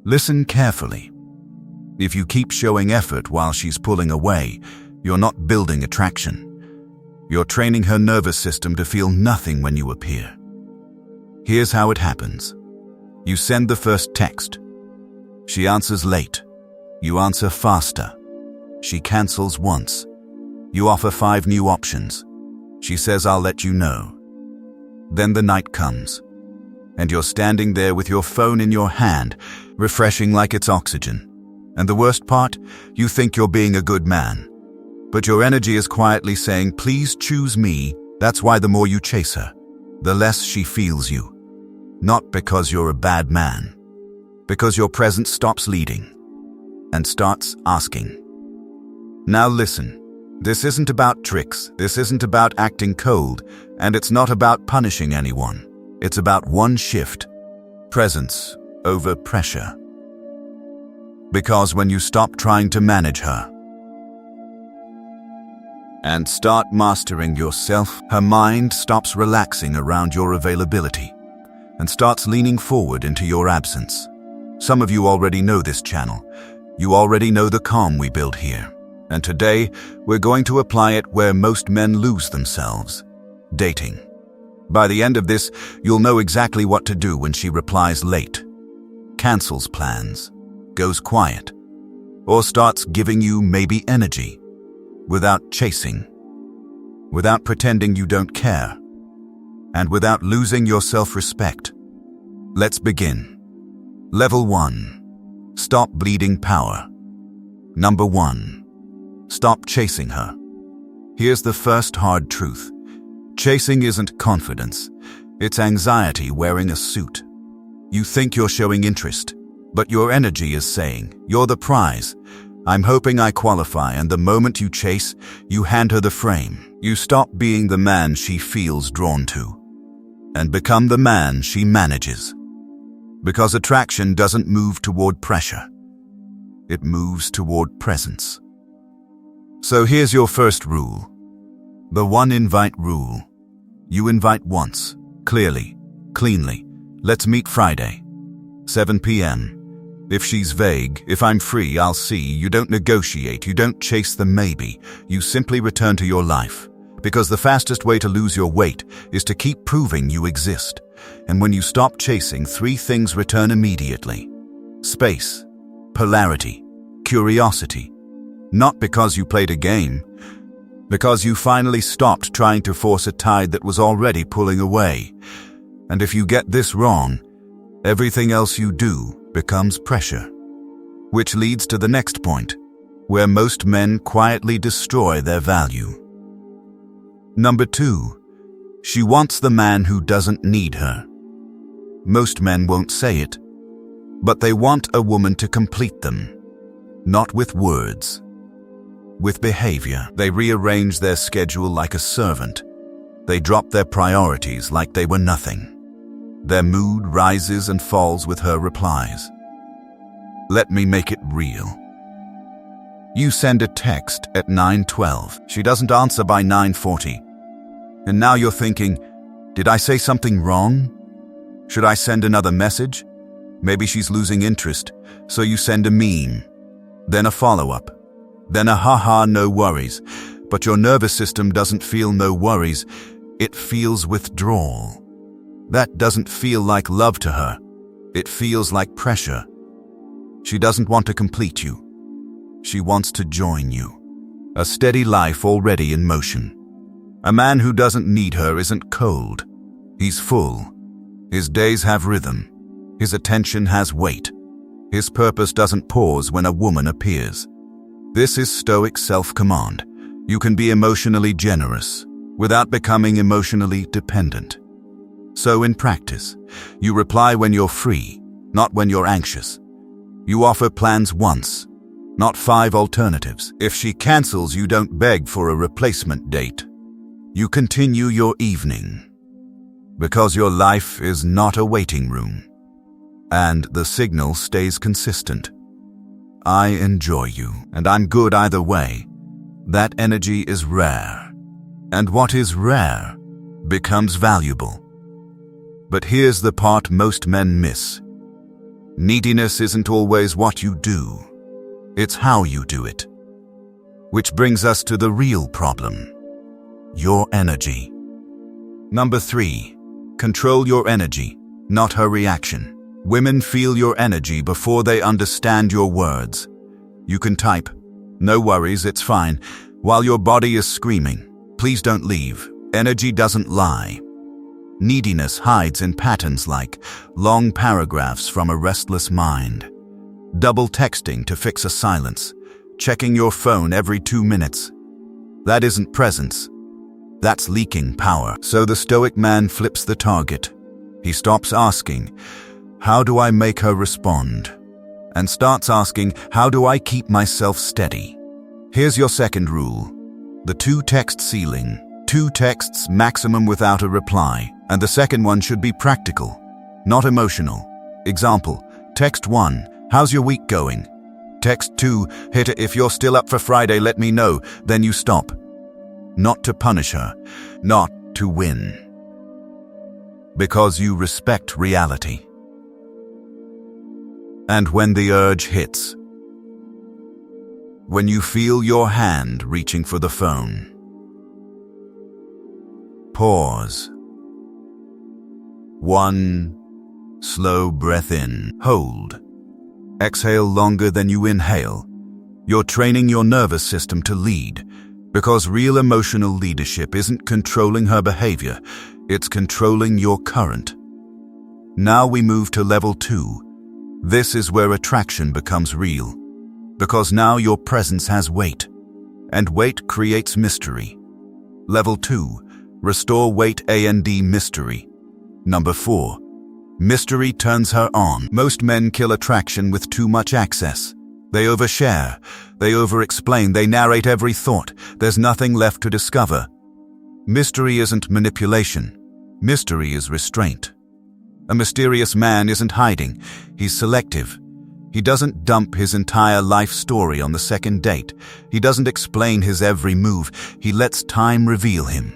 Listen carefully. If you keep showing effort while she's pulling away, you're not building attraction. You're training her nervous system to feel nothing when you appear. Here's how it happens. You send the first text. She answers late. You answer faster. She cancels once. You offer 5 new options. She says, "I'll let you know." Then the night comes, and you're standing there with your phone in your hand, refreshing like it's oxygen. And the worst part, you think you're being a good man. But your energy is quietly saying, "Please choose me." That's why the more you chase her, the less she feels you. Not because you're a bad man, because your presence stops leading and starts asking. Now listen. This isn't about tricks, this isn't about acting cold, and it's not about punishing anyone. It's about one shift: presence over pressure. Because when you stop trying to manage her and start mastering yourself, her mind stops relaxing around your availability and starts leaning forward into your absence. Some of you already know this channel. You already know the calm we build here. And today, we're going to apply it where most men lose themselves: dating. By the end of this, you'll know exactly what to do when she replies late, cancels plans, goes quiet, or starts giving you maybe energy, without chasing, without pretending you don't care, and without losing your self-respect. Let's begin. Level 1. Stop bleeding power. Number 1. Stop chasing her. Here's the first hard truth. Chasing isn't confidence. It's anxiety wearing a suit. You think you're showing interest, but your energy is saying, "You're the prize. I'm hoping I qualify," and the moment you chase, you hand her the frame. You stop being the man she feels drawn to and become the man she manages. Because attraction doesn't move toward pressure. It moves toward presence. So here's your first rule. The one invite rule. You invite once, clearly, cleanly. "Let's meet Friday, 7 p.m. If she's vague, "If I'm free, I'll see," you don't negotiate, you don't chase the maybe. You simply return to your life. Because the fastest way to lose your weight is to keep proving you exist. And when you stop chasing, 3 things return immediately: space, polarity, curiosity. Not because you played a game, because you finally stopped trying to force a tide that was already pulling away. And if you get this wrong, everything else you do becomes pressure. Which leads to the next point, where most men quietly destroy their value. Number 2. She wants the man who doesn't need her. Most men won't say it, but they want a woman to complete them. Not with words. With behavior. They rearrange their schedule like a servant. They drop their priorities like they were nothing. Their mood rises and falls with her replies. Let me make it real. You send a text at 9:12. She doesn't answer by 9:40. And now you're thinking, did I say something wrong? Should I send another message? Maybe she's losing interest, so you send a meme. Then a follow-up. Then a haha, no worries. But your nervous system doesn't feel no worries. It feels withdrawal. That doesn't feel like love to her. It feels like pressure. She doesn't want to complete you. She wants to join you. A steady life already in motion. A man who doesn't need her isn't cold. He's full. His days have rhythm. His attention has weight. His purpose doesn't pause when a woman appears. This is Stoic self-command. You can be emotionally generous without becoming emotionally dependent. So in practice, you reply when you're free, not when you're anxious. You offer plans once, not 5 alternatives. If she cancels, you don't beg for a replacement date. You continue your evening. Because your life is not a waiting room. And the signal stays consistent. I enjoy you, and I'm good either way. That energy is rare. And what is rare becomes valuable. But here's the part most men miss. Neediness isn't always what you do. It's how you do it. Which brings us to the real problem. Your energy. Number 3. Control your energy, not her reaction. Women feel your energy before they understand your words. You can type, "No worries, it's fine," while your body is screaming, "Please don't leave." Energy doesn't lie. Neediness hides in patterns like long paragraphs from a restless mind, double texting to fix a silence, checking your phone every 2 minutes. That isn't presence. That's leaking power. So the Stoic man flips the target. He stops asking, "How do I make her respond?" and starts asking, "How do I keep myself steady?" Here's your second rule. The 2-text ceiling. 2 texts maximum without a reply. And the second one should be practical, not emotional. Example, text 1, "How's your week going?" Text 2, "Hit it, if you're still up for Friday, let me know." Then you stop. Not to punish her, not to win. Because you respect reality. And when the urge hits, when you feel your hand reaching for the phone, pause. 1 slow breath in, hold. Exhale longer than you inhale. You're training your nervous system to lead, because real emotional leadership isn't controlling her behavior, it's controlling your current. Now we move to level 2. This is where attraction becomes real, because now your presence has weight, and weight creates mystery. Level 2, restore weight and mystery. Number 4, mystery turns her on. Most men kill attraction with too much access. They overshare, they over-explain, they narrate every thought. There's nothing left to discover. Mystery isn't manipulation. Mystery is restraint. A mysterious man isn't hiding, he's selective. He doesn't dump his entire life story on the second date. He doesn't explain his every move. He lets time reveal him.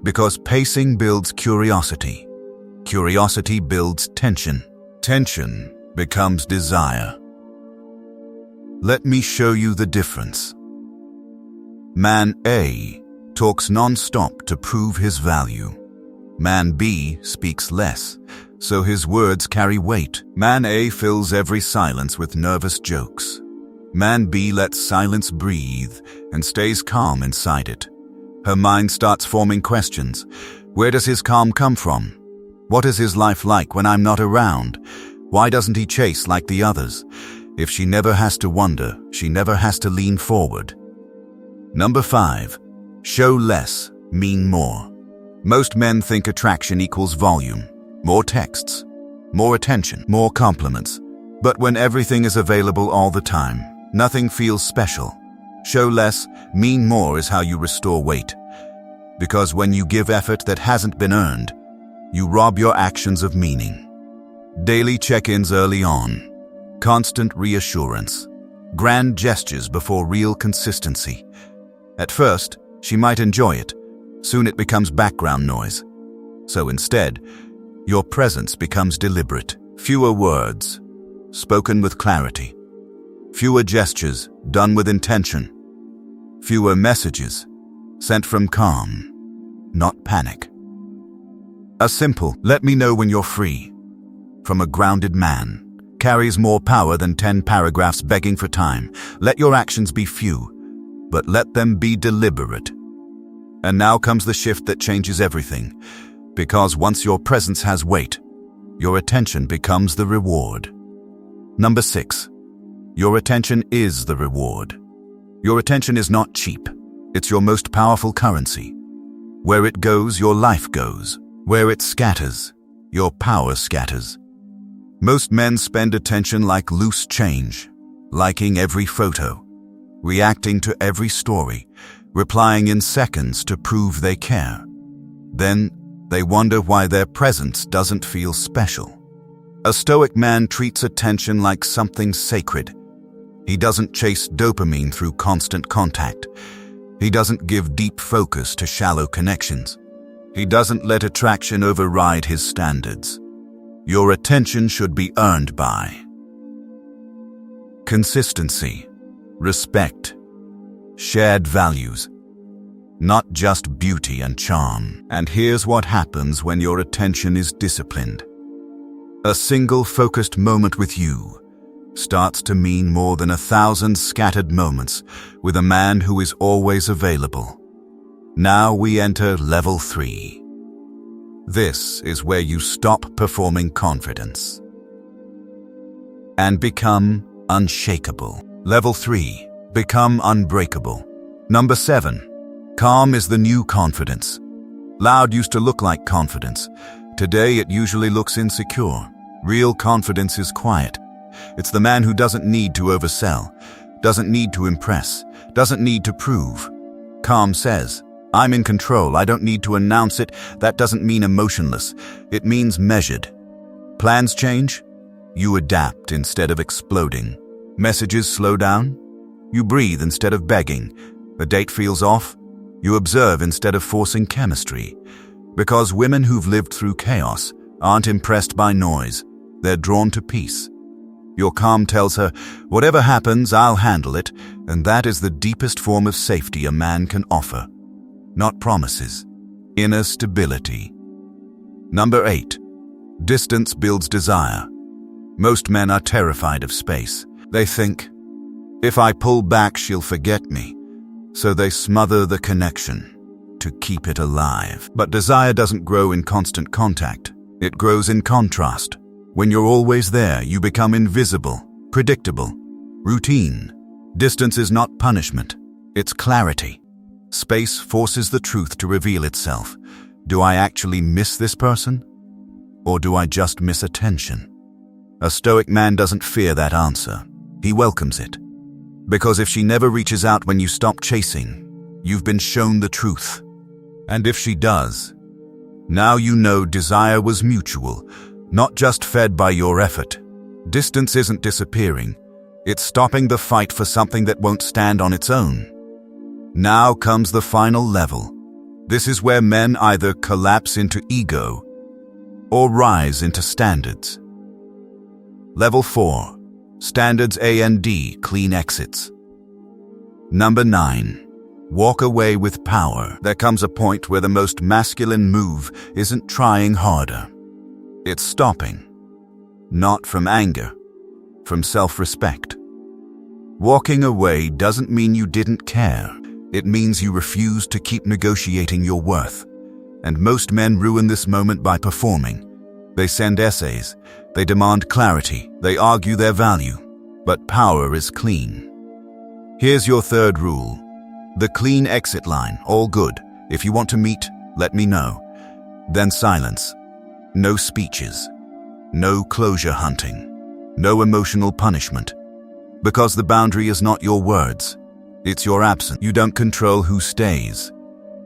Because pacing builds curiosity. Curiosity builds tension. Tension becomes desire. Let me show you the difference. Man A talks non-stop to prove his value. Man B speaks less, so his words carry weight. Man A fills every silence with nervous jokes. Man B lets silence breathe and stays calm inside it. Her mind starts forming questions. Where does his calm come from? What is his life like when I'm not around? Why doesn't he chase like the others? If she never has to wonder, she never has to lean forward. Number 5, show less, mean more. Most men think attraction equals volume, more texts, more attention, more compliments. But when everything is available all the time, nothing feels special. Show less, mean more is how you restore weight. Because when you give effort that hasn't been earned, you rob your actions of meaning. Daily check-ins early on. Constant reassurance. Grand gestures before real consistency. At first, she might enjoy it. Soon it becomes background noise. So instead, your presence becomes deliberate. Fewer words, spoken with clarity. Fewer gestures, done with intention. Fewer messages, sent from calm, not panic. A simple, "Let me know when you're free," from a grounded man, carries more power than 10 paragraphs begging for time. Let your actions be few, but let them be deliberate. And now comes the shift that changes everything, because once your presence has weight, your attention becomes the reward. Number 6, your attention is the reward. Your attention is not cheap. It's your most powerful currency. Where it goes, your life goes. Where it scatters, your power scatters. Most men spend attention like loose change, liking every photo, reacting to every story, replying in seconds to prove they care. Then they wonder why their presence doesn't feel special. A Stoic man treats attention like something sacred. He doesn't chase dopamine through constant contact. He doesn't give deep focus to shallow connections. He doesn't let attraction override his standards. your attention should be earned by consistency, respect, shared values, not just beauty and charm. And here's what happens when your attention is disciplined. A single focused moment with you starts to mean more than 1,000 scattered moments with a man who is always available. Now we enter level 3. This is where you stop performing confidence and become unshakable. Level 3. Become unbreakable. Number 7. Calm is the new confidence. Loud used to look like confidence. Today it usually looks insecure. Real confidence is quiet. It's the man who doesn't need to oversell, doesn't need to impress, doesn't need to prove. Calm says, I'm in control, I don't need to announce it. That doesn't mean emotionless. It means measured. Plans change? You adapt instead of exploding. Messages slow down? You breathe instead of begging. The date feels off? You observe instead of forcing chemistry. Because women who've lived through chaos aren't impressed by noise. They're drawn to peace. Your calm tells her, whatever happens, I'll handle it, and that is the deepest form of safety a man can offer. Not promises. Inner stability. Number 8. Distance builds desire. Most men are terrified of space. They think, if I pull back, she'll forget me. So they smother the connection to keep it alive. But desire doesn't grow in constant contact. It grows in contrast. When you're always there, you become invisible, predictable, routine. Distance is not punishment. It's clarity. Space forces the truth to reveal itself. Do I actually miss this person? Or do I just miss attention? A Stoic man doesn't fear that answer. He welcomes it. Because if she never reaches out when you stop chasing, you've been shown the truth. And if she does, now you know desire was mutual, not just fed by your effort. Distance isn't disappearing. It's stopping the fight for something that won't stand on its own. Now comes the final level. This is where men either collapse into ego or rise into standards. Level 4. Standards A and D, clean exits. Number 9. Walk away with power. There comes a point where the most masculine move isn't trying harder. It's stopping. Not from anger, from self-respect. Walking away doesn't mean you didn't care. It means you refuse to keep negotiating your worth. And most men ruin this moment by performing. They send essays. They demand clarity. They argue their value. But power is clean. Here's your third rule. The clean exit line. All good. If you want to meet, let me know. Then silence. No speeches. No closure hunting. No emotional punishment. Because the boundary is not your words. It's your absence. You don't control who stays.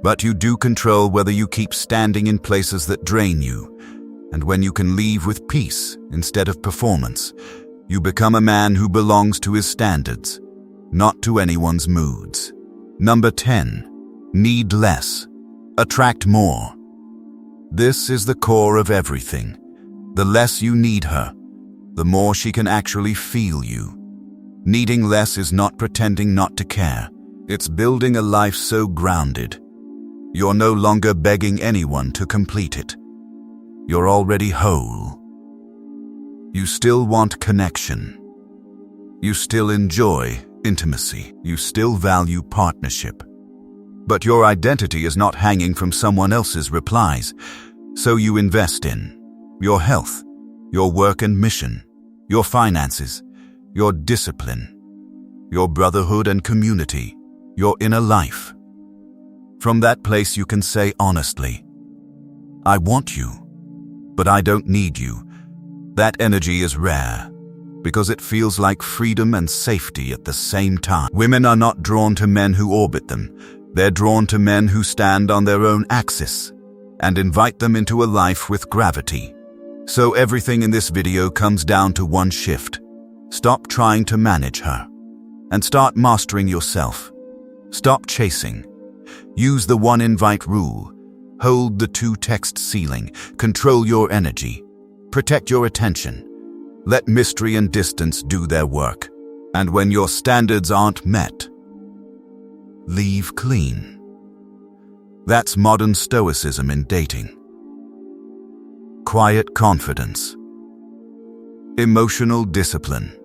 But you do control whether you keep standing in places that drain you. And when you can leave with peace instead of performance, you become a man who belongs to his standards, not to anyone's moods. Number 10. Need less. Attract more. This is the core of everything. The less you need her, the more she can actually feel you. Needing less is not pretending not to care. It's building a life so grounded. You're no longer begging anyone to complete it. You're already whole. You still want connection. You still enjoy intimacy. You still value partnership. But your identity is not hanging from someone else's replies. So you invest in your health, your work and mission, your finances, your discipline, your brotherhood and community, your inner life. From that place you can say honestly, I want you, but I don't need you. That energy is rare, because it feels like freedom and safety at the same time. Women are not drawn to men who orbit them. They're drawn to men who stand on their own axis and invite them into a life with gravity. So everything in this video comes down to one shift. Stop trying to manage her and start mastering yourself. Stop chasing. Use the one invite rule. Hold the two text ceiling. Control your energy. Protect your attention. Let mystery and distance do their work. And when your standards aren't met, leave clean. That's modern Stoicism in dating. Quiet confidence. Emotional discipline.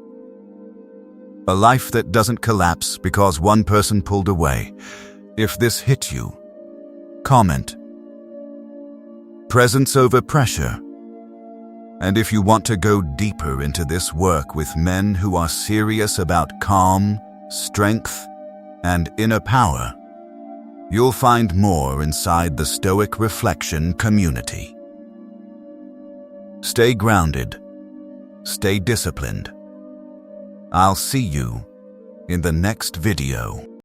A life that doesn't collapse because one person pulled away. If this hit you, comment. Presence over pressure. And if you want to go deeper into this work with men who are serious about calm, strength, and inner power, you'll find more inside the Stoic Reflection community. Stay grounded. Stay disciplined. I'll see you in the next video.